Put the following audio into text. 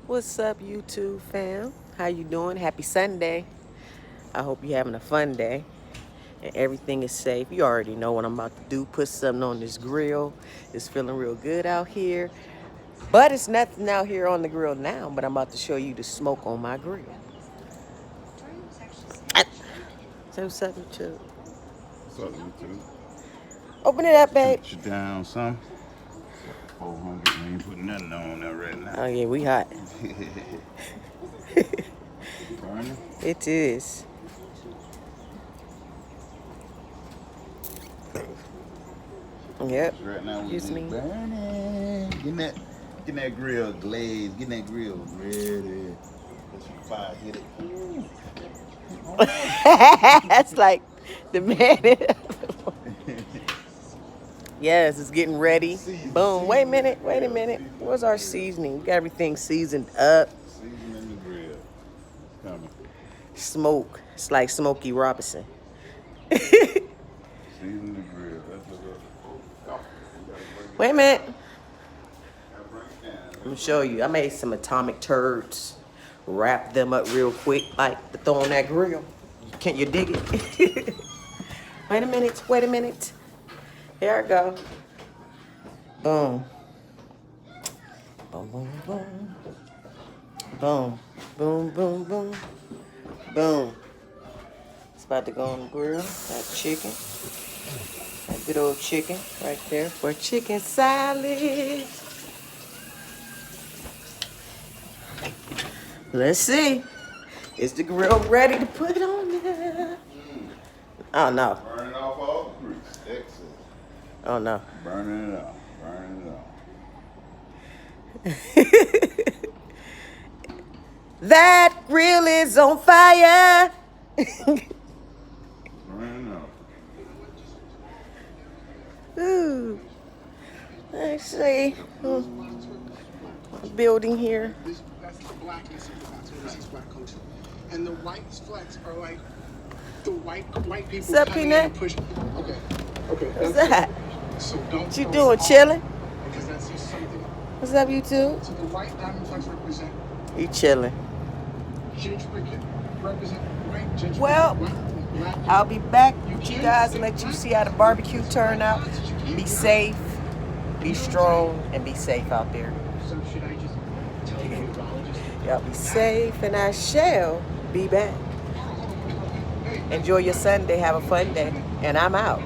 What's up, YouTube fam? How you doing? Happy Sunday. I hope you're having a fun day and everything is safe. You already know what I'm about to do. Put something on this grill. It's feeling real good out here. But it's nothing out here on the grill now, but I'm about to show you the smoke on my grill. So what's up, YouTube? What's up, YouTube? Open it up, babe. Shoot you down some. 400. We ain't putting nothing on there right now. Oh yeah, we hot. Burning? It is. Yep. Right now we Excuse me. burning. Getting that grill glazed. Getting that grill ready. Let you fire hit it. That's like the man. Yes, it's getting ready. Boom. Wait a minute. Wait a minute. Where's our seasoning? We got everything seasoned up. Seasoning the grill. It's coming. Smoke. It's like Smokey Robinson. Season the grill. That's what's up. Wait a minute. I'm gonna show you. I made some atomic turds. Wrap them up real quick, like to throw on that grill. Can't you dig it? Wait a minute. Wait a minute. Here I go. Boom. Boom, boom, boom. Boom. Boom, boom, boom. Boom. It's about to go on the grill. That chicken. That good old chicken right there for chicken salad. Let's see. Is the grill ready to put it on there? Oh no. Burning off all the grease. Excellent. Oh no. Burning it off. Burning it off. That grill is on fire. Burning off. Ooh. Let's see. Building here. That's the blackness of the box. This is black culture. And the white flecks are like the white people What's up, coming in Peanut? and pushing. Okay. What's that? So don't. What you doing? Chilling? Because that's just something. What's up, YouTube? So the white diamond flecks represent You chilling? gentrification. Represent white gentrification. Well, black people. I'll be back with you guys and let you see how the barbecue turned out. Be safe, be strong, and be safe out there. So should I just tell you about just? Y'all be safe, and I shall be back. Enjoy your Sunday. Have a fun day. And I'm out.